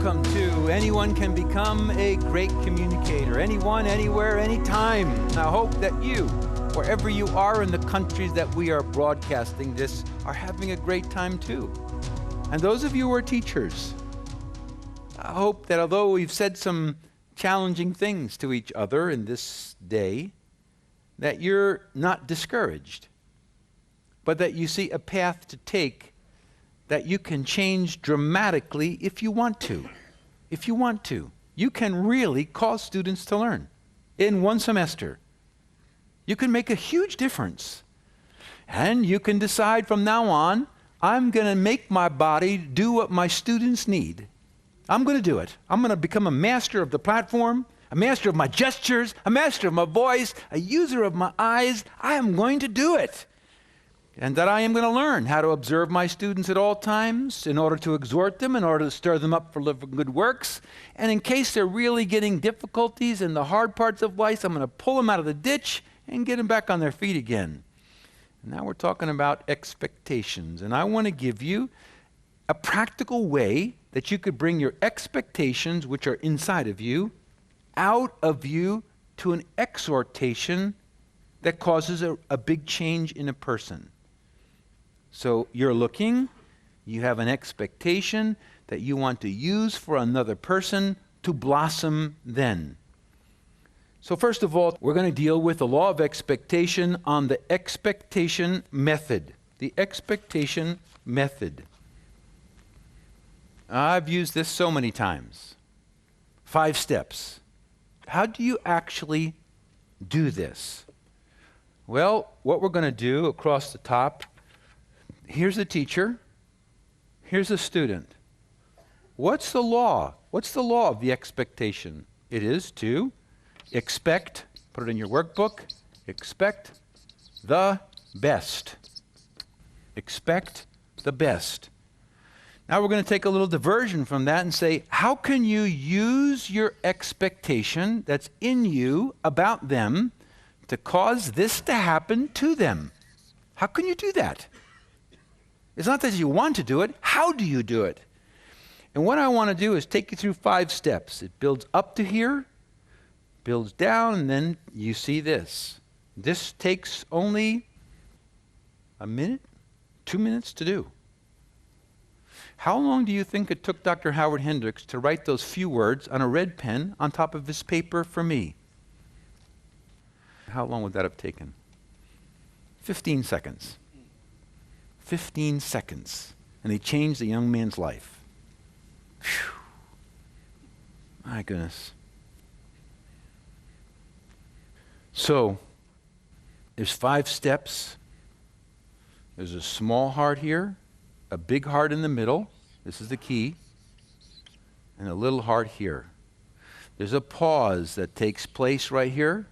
Welcome to Anyone Can Become a Great Communicator. Anyone, anywhere, anytime. I hope that you, wherever you are in the countries that we are broadcasting this, are having a great time too. And those of you who are teachers, I hope that although we've said some challenging things to each other in this day, that you're not discouraged, but that you see a path to take that you can change dramatically if you want to. If you want to. You can really cause students to learn in one semester. You can make a huge difference. And you can decide from now on, I'm going to make my body do what my students need. I'm going to do it. I'm going to become a master of the platform, a master of my gestures, a master of my voice, a user of my eyes. I am going to do it. And that I am going to learn how to observe my students at all times in order to exhort them, in order to stir them up for living good works. And in case they're really getting difficulties in the hard parts of life, I'm going to pull them out of the ditch and get them back on their feet again. And now we're talking about expectations. And I want to give you a practical way that you could bring your expectations, which are inside of you, out of you to an exhortation that causes a big change in a person. So you're looking, you have an expectation that you want to use for another person to blossom then. So first of all, we're going to deal with the law of expectation on the expectation method. The expectation method. I've used this so many times. 5 steps. How do you actually do this? Well, what we're going to do across the top, here's a teacher, here's a student. What's the law? What's the law of the expectation? It is to expect, put it in your workbook, expect the best. Expect the best. Now we're going to take a little diversion from that and say, how can you use your expectation that's in you about them to cause this to happen to them? How can you do that? It's not that you want to do it. How do you do it? And what I want to do is take you through 5 steps. It builds up to here, builds down, and then you see this. This takes only a minute, 2 minutes to do. How long do you think it took Dr. Howard Hendricks to write those few words on a red pen on top of his paper for me? How long would that have taken? 15 seconds. 15 seconds. And he changed the young man's life. Whew. My goodness. So, there's 5 steps. There's a small heart here, a big heart in the middle. This is the key. And a little heart here. There's a pause that takes place right here,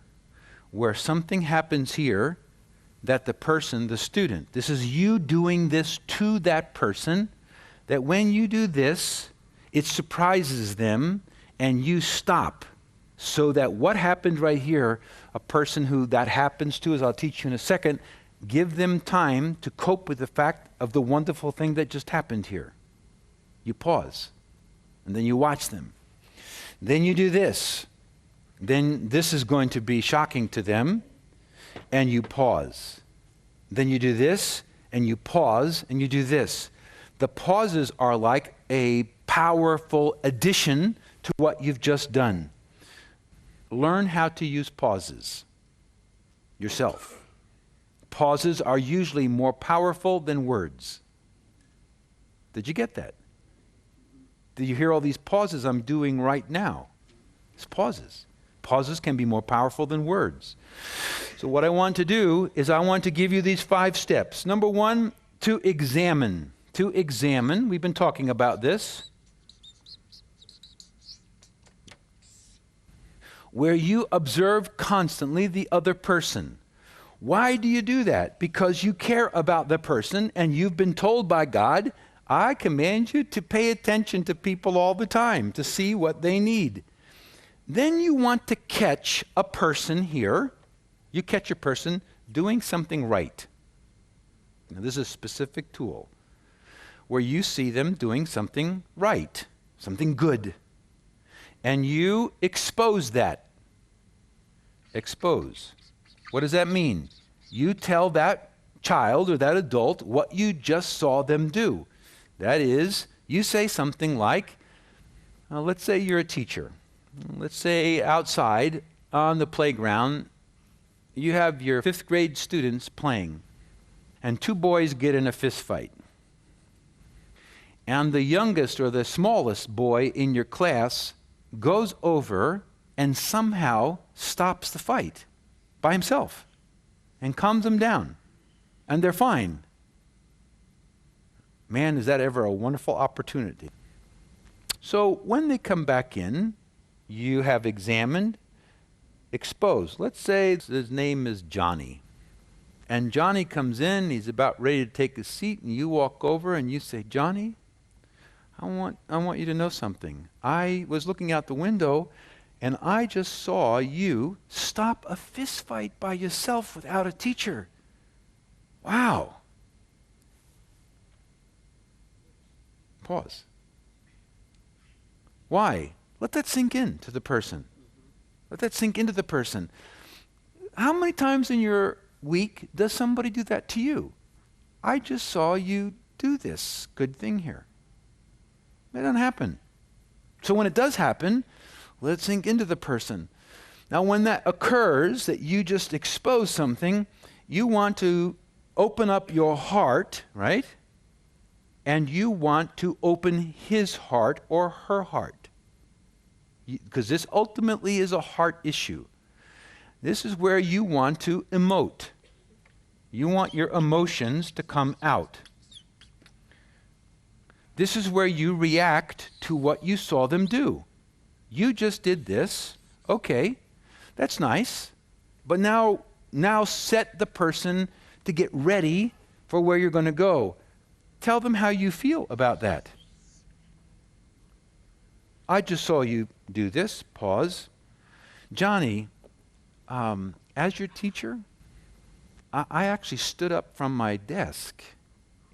where something happens here that the person, the student, this is you doing this to that person, that when you do this, it surprises them and you stop. So that what happened right here, a person who that happens to, as I'll teach you in a second, give them time to cope with the fact of the wonderful thing that just happened here. You pause, and then you watch them. Then you do this. Then this is going to be shocking to them, and you pause. Then you do this, and you pause, and you do this. The pauses are like a powerful addition to what you've just done. Learn how to use pauses yourself. Pauses are usually more powerful than words. Did you get that? Did you hear all these pauses I'm doing right now? It's pauses. Pauses can be more powerful than words. So what I want to do is I want to give you these 5 steps. Number 1, to examine. To examine, we've been talking about this. Where you observe constantly the other person. Why do you do that? Because you care about the person and you've been told by God, I command you to pay attention to people all the time, to see what they need. Then you want to catch a person here. You catch a person doing something right. Now, this is a specific tool where you see them doing something right. something good, and you expose that. Expose. What does that mean? You tell that child or that adult what you just saw them do. That is, you say something like, let's say you're a teacher. Let's say outside on the playground, you have your 5th grade students playing, and 2 boys get in a fist fight. And the youngest or the smallest boy in your class goes over and somehow stops the fight by himself and calms them down, and they're fine. Man, is that ever a wonderful opportunity. So when they come back in, you have examined, exposed. Let's say his name is Johnny. And Johnny comes in, he's about ready to take a seat, and you walk over and you say, Johnny, I want you to know something. I was looking out the window and I just saw you stop a fist fight by yourself without a teacher. Wow. Pause. Why? Let that sink in to the person. Let that sink into the person. How many times in your week does somebody do that to you? I just saw you do this good thing here. It doesn't happen. So when it does happen, let it sink into the person. Now when that occurs, that you just expose something, you want to open up your heart, right? And you want to open his heart or her heart. Because this ultimately is a heart issue. This is where you want to emote. You want your emotions to come out. This is where you react to what you saw them do. You just did this. Okay, that's nice. But now set the person to get ready for where you're going to go. Tell them how you feel about that. I just saw you do this. Pause. Johnny, as your teacher, I actually stood up from my desk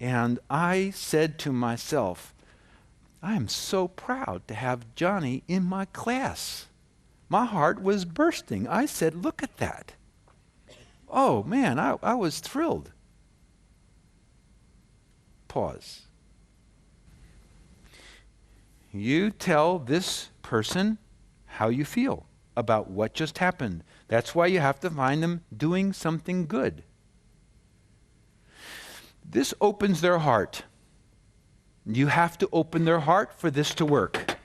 and I said to myself, I am so proud to have Johnny in my class. My heart was bursting. I said, look at that. Oh man, I was thrilled. Pause. You tell this person how you feel about what just happened. That's why you have to find them doing something good. This opens their heart. You have to open their heart for this to work.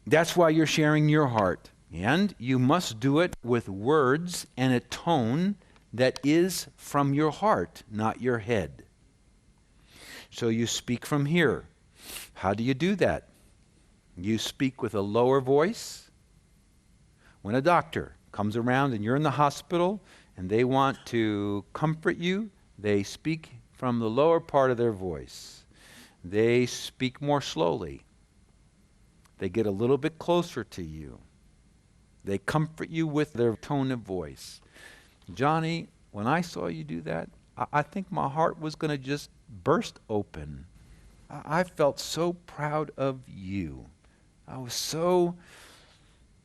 That's why you're sharing your heart. And you must do it with words and a tone that is from your heart, not your head. So you speak from here. How do you do that? You speak with a lower voice. When a doctor comes around and you're in the hospital and they want to comfort you, they speak from the lower part of their voice. They speak more slowly. They get a little bit closer to you. They comfort you with their tone of voice. Johnny, when I saw you do that, I think my heart was going to just burst open. I felt so proud of you. I was so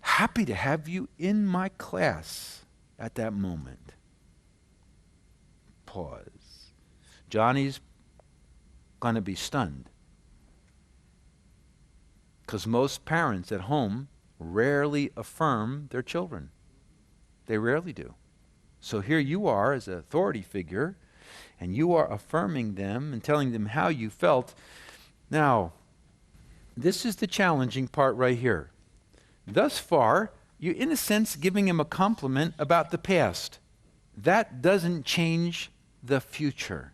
happy to have you in my class at that moment. Pause. Johnny's going to be stunned. Because most parents at home rarely affirm their children. They rarely do. So here you are as an authority figure, and you are affirming them and telling them how you felt. Now, this is the challenging part right here. Thus far, you're in a sense giving him a compliment about the past. That doesn't change the future.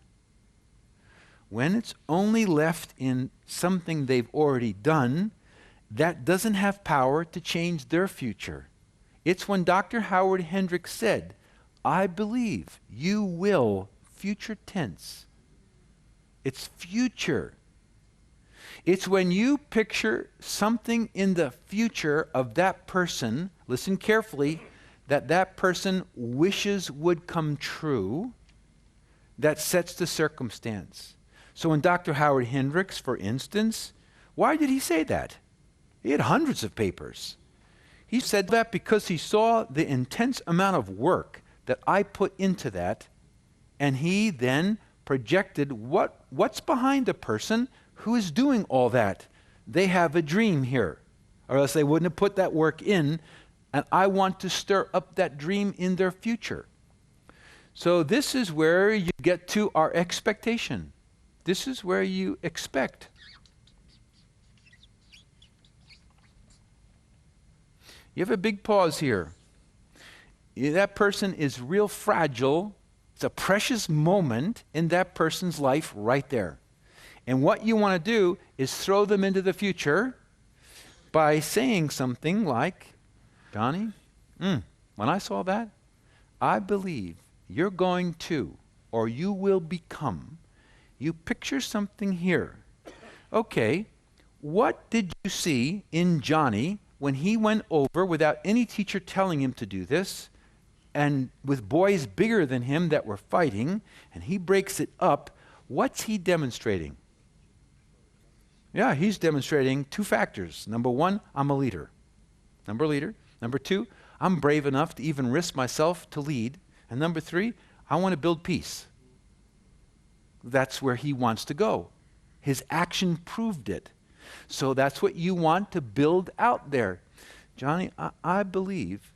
When it's only left in something they've already done, that doesn't have power to change their future. It's when Dr. Howard Hendricks said, I believe you will, future tense. It's future. It's when you picture something in the future of that person, listen carefully, that person wishes would come true, that sets the circumstance. So when Dr. Howard Hendricks, for instance, Why did he say that? He had hundreds of papers. He said that because he saw the intense amount of work that I put into that, and he then projected what's behind a person who is doing all that. They have a dream here, or else they wouldn't have put that work in, and I want to stir up that dream in their future. So this is where you get to our expectation. This is where you expect. You have a big pause here. That person is real fragile. It's a precious moment in that person's life right there. And what you want to do is throw them into the future by saying something like, Johnny, when I saw that, I believe you're going to, or you will become. You picture something here. Okay, what did you see in Johnny when he went over without any teacher telling him to do this, and with boys bigger than him that were fighting, and he breaks it up? What's he demonstrating? Yeah, he's demonstrating two factors. Number one, I'm a leader. Number two, I'm brave enough to even risk myself to lead. And number three, I want to build peace. That's where he wants to go. His action proved it. So that's what you want to build out there. Johnny, I believe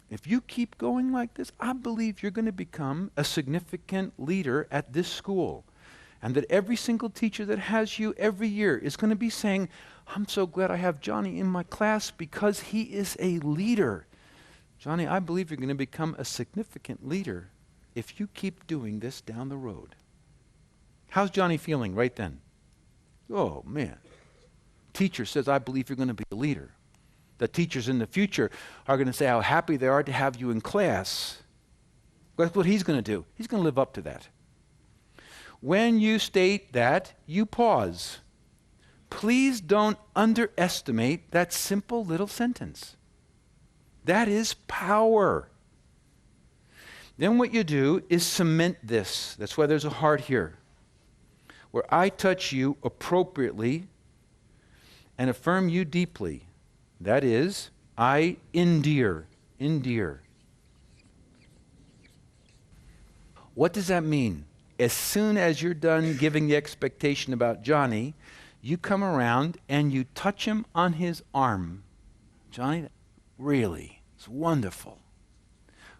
if you keep going like this, I believe you're going to become a significant leader at this school. And that every single teacher that has you every year is going to be saying, I'm so glad I have Johnny in my class because he is a leader. Johnny, I believe you're going to become a significant leader if you keep doing this down the road. How's Johnny feeling right then? Oh, man. Teacher says, I believe you're going to be a leader. The teachers in the future are going to say how happy they are to have you in class. That's what he's going to do. He's going to live up to that. When you state that, you pause. Please don't underestimate that simple little sentence. That is power. Then what you do is cement this. That's why there's a heart here. Where I touch you appropriately and affirm you deeply. That is, I endear. What does that mean? As soon as you're done giving the expectation about Johnny, you come around and you touch him on his arm. Johnny, really, it's wonderful.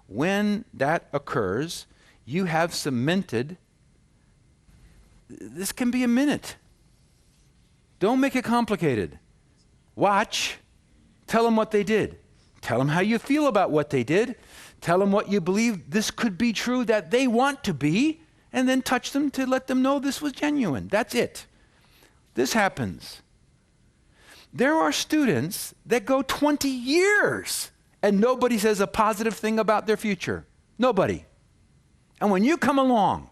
When that occurs, you have cemented. This can be a minute. Don't make it complicated. Watch. Tell them what they did. Tell them how you feel about what they did. Tell them what you believe this could be true that they want to be, and then touch them to let them know this was genuine. That's it. This happens. There are students that go 20 years and nobody says a positive thing about their future. Nobody. And when you come along,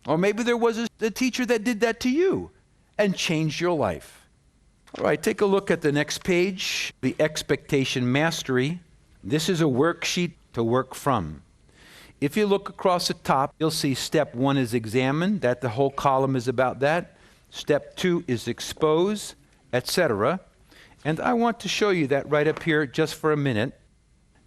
or maybe there was a teacher that did that to you and changed your life. All right, take a look at the next page, the expectation mastery. This is a worksheet to work from. If you look across the top, you'll see step 1 is examine, that the whole column is about that. Step 2 is expose, etc. And I want to show you that right up here just for a minute.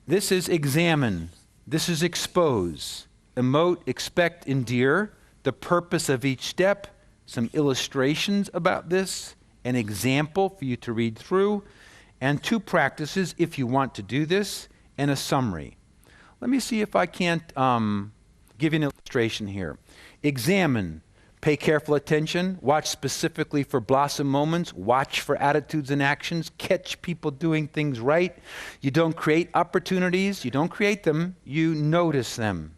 This is examine. This is expose. Emote, expect, endear. The purpose of each step, some illustrations about this, an example for you to read through, and 2 practices if you want to do this, and a summary. Let me see if I can't give you an illustration here. Examine. Pay careful attention. Watch specifically for blossom moments. Watch for attitudes and actions. Catch people doing things right. You don't create opportunities. You don't create them. You notice them.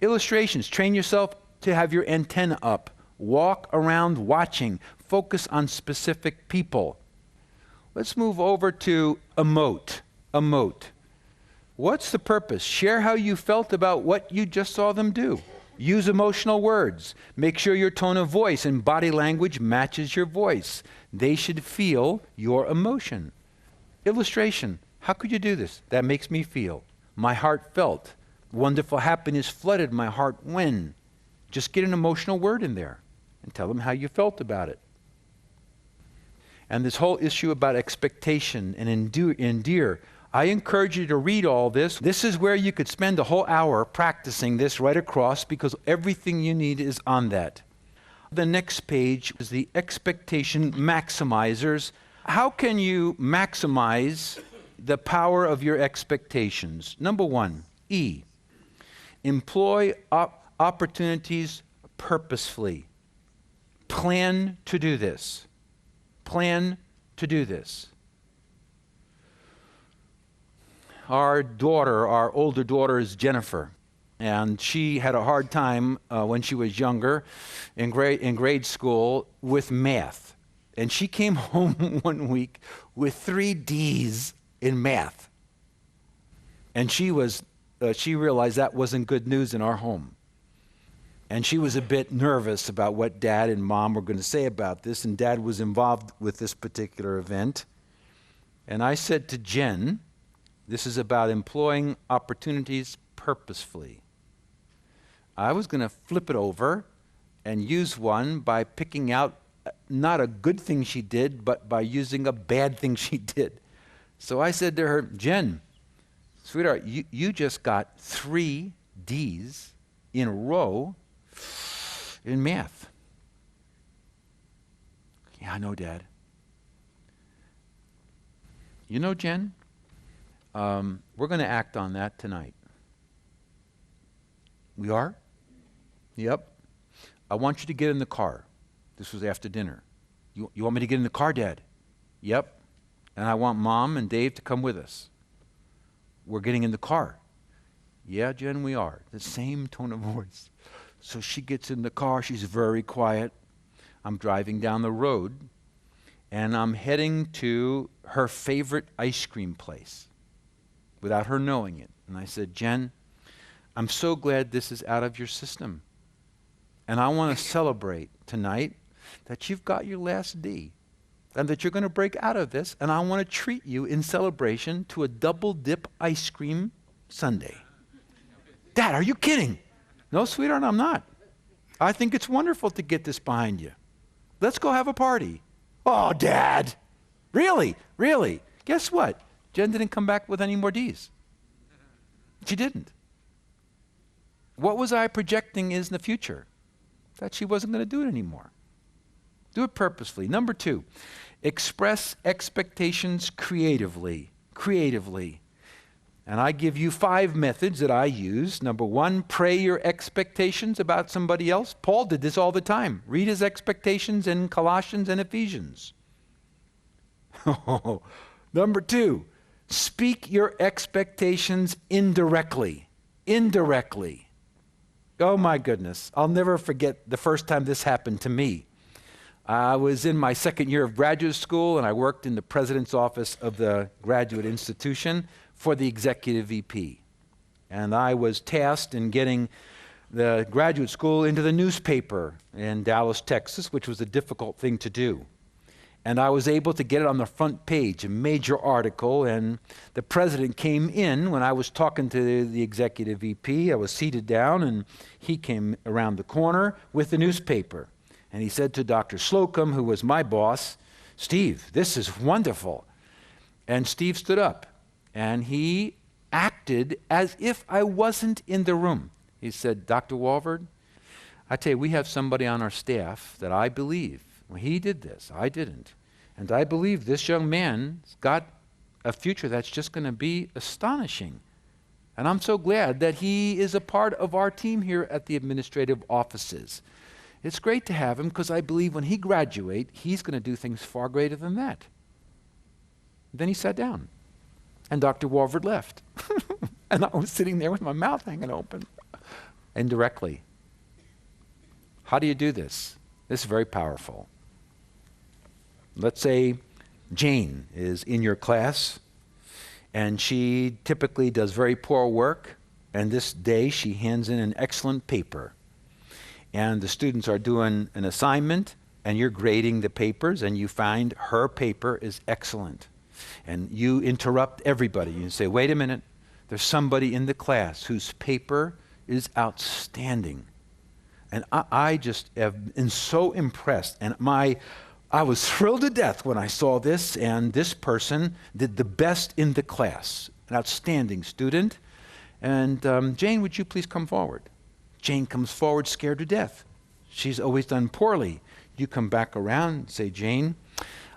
Illustrations. Train yourself to have your antenna up. Walk around watching. Focus on specific people. Let's move over to emote. Emote. What's the purpose? Share how you felt about what you just saw them do. Use emotional words. Make sure your tone of voice and body language matches your voice. They should feel your emotion. Illustration. How could you do this? That makes me feel. My heart felt. Wonderful happiness flooded my heart when. Just get an emotional word in there and tell them how you felt about it. and this whole issue about expectation and endear. I encourage you to read all this. This is where you could spend a whole hour practicing this right across, because everything you need is on that. The next page is the expectation maximizers. How can you maximize the power of your expectations? Number one, E, employ opportunities purposefully. Plan to do this. Plan to do this. Our older daughter is Jennifer, and she had a hard time when she was younger in grade school with math. And she came home one week with 3 D's in math. And she realized that wasn't good news in our home. And she was a bit nervous about what Dad and Mom were going to say about this, and Dad was involved with this particular event. And I said to Jen, this is about employing opportunities purposefully. I was going to flip it over and use one by picking out not a good thing she did, but by using a bad thing she did. So I said to her, Jen, sweetheart, you just got 3 D's in a row in math. Yeah, I know, Dad. You know, Jen, we're going to act on that tonight. We are? Yep. I want you to get in the car. This was after dinner. You want me to get in the car, Dad? Yep. And I want Mom and Dave to come with us. We're getting in the car. Yeah, Jen, we are. The same tone of voice. So she gets in the car. She's very quiet. I'm driving down the road, and I'm heading to her favorite ice cream place without her knowing it. And I said, Jen, I'm so glad this is out of your system. And I want to celebrate tonight that you've got your last D and that you're going to break out of this. And I want to treat you in celebration to a double dip ice cream sundae. Dad, are you kidding? No, sweetheart, I'm not. I think it's wonderful to get this behind you. Let's go have a party. Oh, Dad. Really? Really? Guess what? Jen didn't come back with any more D's. She didn't. What was I projecting is in the future? That she wasn't going to do it anymore. Do it purposefully. Number 2, express expectations creatively. Creatively. And I give you 5 methods that I use. Number 1, pray your expectations about somebody else. Paul did this all the time. Read his expectations in Colossians and Ephesians. Number 2, speak your expectations indirectly. Indirectly. Oh my goodness. I'll never forget the first time this happened to me. I was in my 2nd year of graduate school, and I worked in the president's office of the graduate institution for the executive VP. And I was tasked in getting the graduate school into the newspaper in Dallas, Texas, which was a difficult thing to do. And I was able to get it on the front page, a major article, and the president came in when I was talking to the executive VP. I was seated down, and he came around the corner with the newspaper. And he said to Dr. Slocum, who was my boss, Steve, this is wonderful. And Steve stood up, and he acted as if I wasn't in the room. He said, Dr. Walford, I tell you, we have somebody on our staff that I believe. Well, he did this, I didn't. And I believe this young man's got a future that's just going to be astonishing. And I'm so glad that he is a part of our team here at the administrative offices. It's great to have him because I believe when he graduates, he's going to do things far greater than that. Then he sat down, and Dr. Walford left. And I was sitting there with my mouth hanging open. Indirectly. How do you do this? This is very powerful. Let's say Jane is in your class, and she typically does very poor work, and this day she hands in an excellent paper. And the students are doing an assignment, and you're grading the papers, and you find her paper is excellent. And you interrupt everybody. You say, wait a minute, there's somebody in the class whose paper is outstanding. And I just have been so impressed, and I was thrilled to death when I saw this, and this person did the best in the class, an outstanding student. And Jane, would you please come forward? Jane comes forward scared to death. She's always done poorly. You come back around and say, Jane,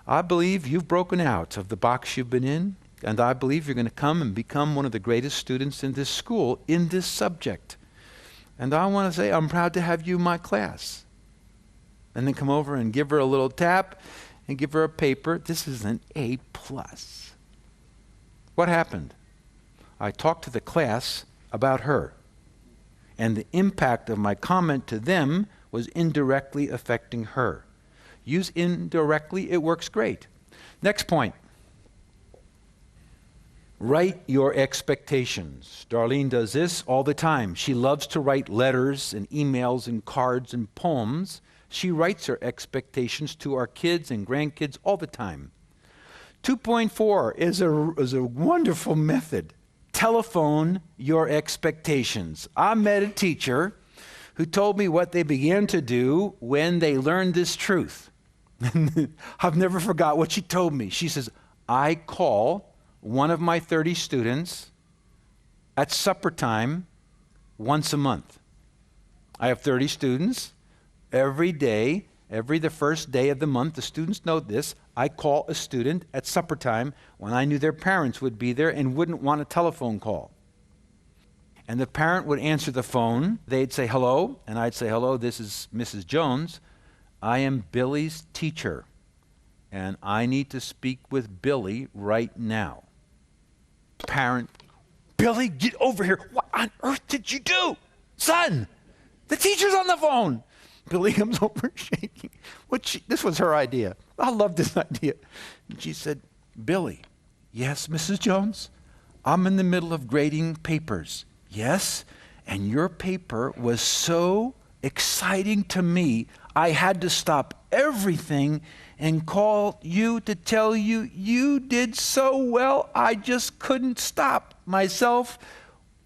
I believe you've broken out of the box you've been in, and I believe you're going to come and become one of the greatest students in this school in this subject. And I want to say I'm proud to have you in my class. And then come over and give her a little tap and give her a paper. This is an A+. What happened? I talked to the class about her. And the impact of my comment to them was indirectly affecting her. Use indirectly, it works great. Next point. Write your expectations. Darlene does this all the time. She loves to write letters and emails and cards and poems. She writes her expectations to our kids and grandkids all the time. 2.4 is a wonderful method. Telephone your expectations. I met a teacher who told me what they began to do when they learned this truth. I've never forgot what she told me. She says, I call one of my 30 students at supper time once a month. I have 30 students. Every day, the first day of the month, the students know this, I call a student at supper time when I knew their parents would be there and wouldn't want a telephone call. And the parent would answer the phone. They'd say, hello, and I'd say, hello, this is Mrs. Jones. I am Billy's teacher, and I need to speak with Billy right now. Parent, Billy, get over here. What on earth did you do? Son, the teacher's on the phone. Billy comes over shaking. This was her idea. I love this idea. And she said, Billy, yes, Mrs. Jones? I'm in the middle of grading papers. Yes, and your paper was so exciting to me, I had to stop everything and call you to tell you you did so well, I just couldn't stop myself.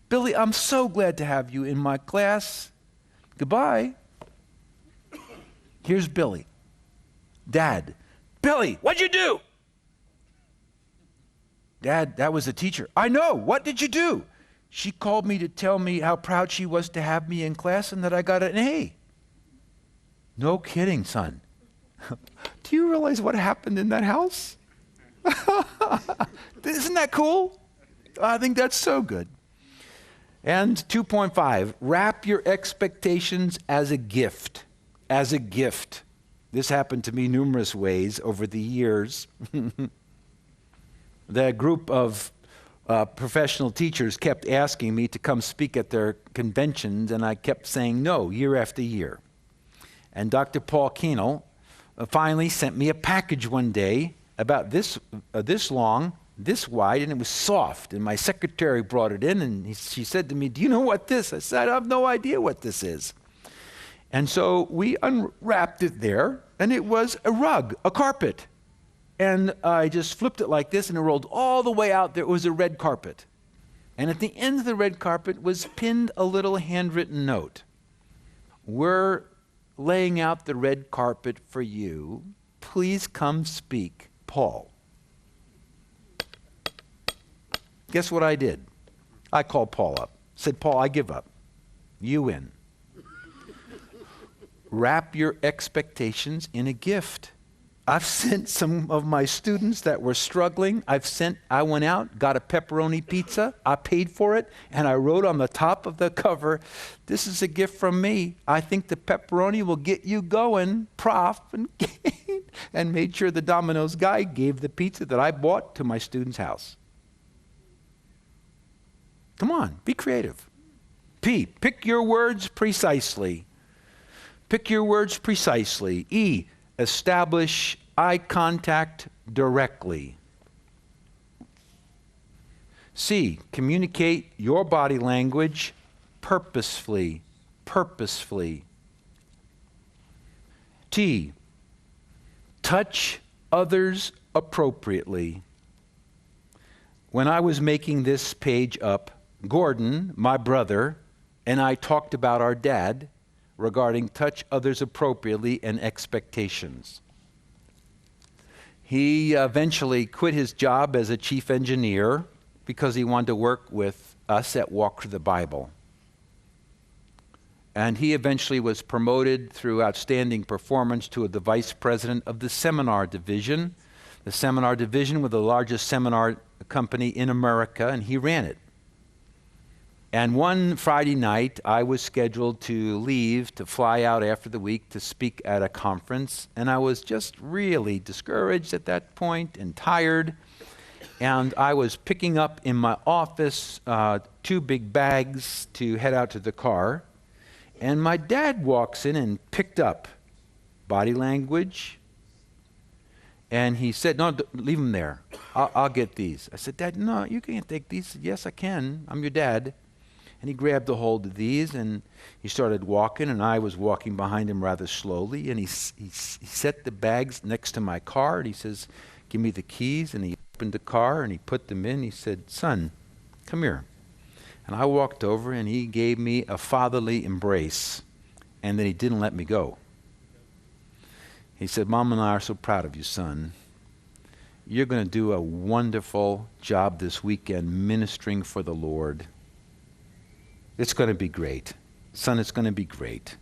Billy, I'm so glad to have you in my class. Goodbye. Here's Billy. Dad, Billy, what'd you do? Dad, that was the teacher. I know. What did you do? She called me to tell me how proud she was to have me in class and that I got an A. No kidding, son. Do you realize what happened in that house? Isn't that cool? I think that's so good. And 2.5, wrap your expectations as a gift. As a gift. This happened to me numerous ways over the years. The group of professional teachers kept asking me to come speak at their conventions, and I kept saying no year after year. And Dr. Paul Keenel finally sent me a package one day about this long, this wide, and it was soft. And my secretary brought it in, and she said to me, do you know what this? I said, I have no idea what this is. And so we unwrapped it there, and it was a rug, a carpet. And I just flipped it like this, and it rolled all the way out. There was a red carpet. And at the end of the red carpet was pinned a little handwritten note. We're laying out the red carpet for you. Please come speak, Paul. Guess what I did? I called Paul up. Said, Paul, I give up. You win. Wrap your expectations in a gift. I've sent some of my students that were struggling. I went out, got a pepperoni pizza, I paid for it, and I wrote on the top of the cover, this is a gift from me. I think the pepperoni will get you going, Prof. And made sure the Domino's guy gave the pizza that I bought to my student's house. Come on, be creative. P, pick your words precisely. Pick your words precisely. E, establish eye contact directly. C, communicate your body language purposefully. T, touch others appropriately. When I was making this page up, Gordon, my brother, and I talked about our dad regarding touch others appropriately and expectations. He eventually quit his job as a chief engineer because he wanted to work with us at Walk Through the Bible. And he eventually was promoted through outstanding performance to the vice president of the seminar division. The seminar division was the largest seminar company in America, and he ran it. And one Friday night, I was scheduled to leave to fly out after the week to speak at a conference, and I was just really discouraged at that point and tired. And I was picking up in my office 2 big bags to head out to the car. And my dad walks in and picked up body language. And he said, no, leave them there. I'll get these. I said, Dad, no, you can't take these. He said, yes, I can. I'm your dad. And he grabbed a hold of these, and he started walking, and I was walking behind him rather slowly. And he set the bags next to my car, and he says, give me the keys. And he opened the car, and he put them in. He said, son, come here. And I walked over, and he gave me a fatherly embrace, and then he didn't let me go. He said, Mom and I are so proud of you, son. You're going to do a wonderful job this weekend ministering for the Lord. It's going to be great. Son, it's going to be great.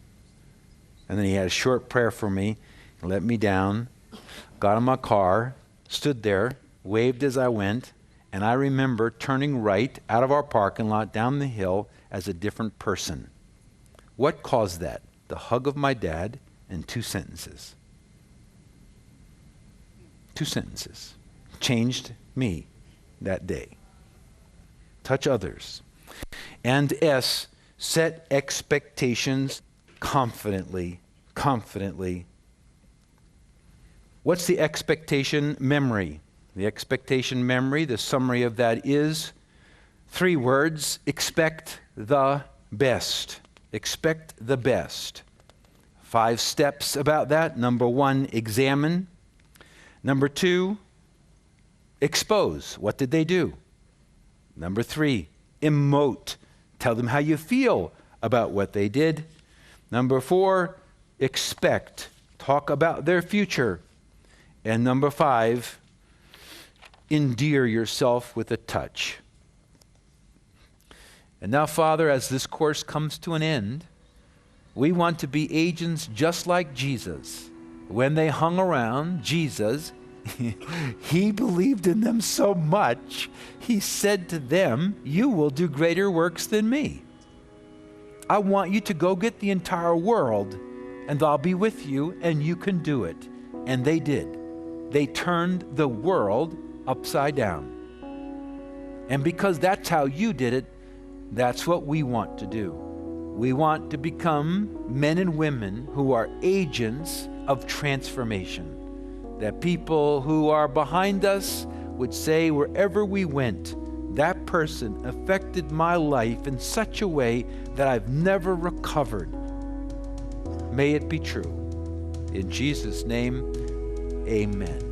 And then he had a short prayer for me, let me down, got in my car, stood there, waved as I went, and I remember turning right out of our parking lot down the hill as a different person. What caused that? The hug of my dad and 2 sentences. 2 sentences changed me that day. Touch others. And S, set expectations confidently. What's the expectation memory? The expectation memory, the summary of that is 3 words: expect the best. Expect the best. 5 steps about that. Number 1, examine. Number 2, expose. What did they do? Number 3, emote. Tell them how you feel about what they did. Number 4, expect. Talk about their future. And number 5, endear yourself with a touch. And now, Father, as this course comes to an end, we want to be agents just like Jesus. When they hung around Jesus, he believed in them so much, he said to them, you will do greater works than me. I want you to go get the entire world, and I'll be with you, and you can do it. And they did. They turned the world upside down. And because that's how you did it, that's what we want to do. We want to become men and women who are agents of transformation. That people who are behind us would say, wherever we went, that person affected my life in such a way that I've never recovered. May it be true. In Jesus' name, amen.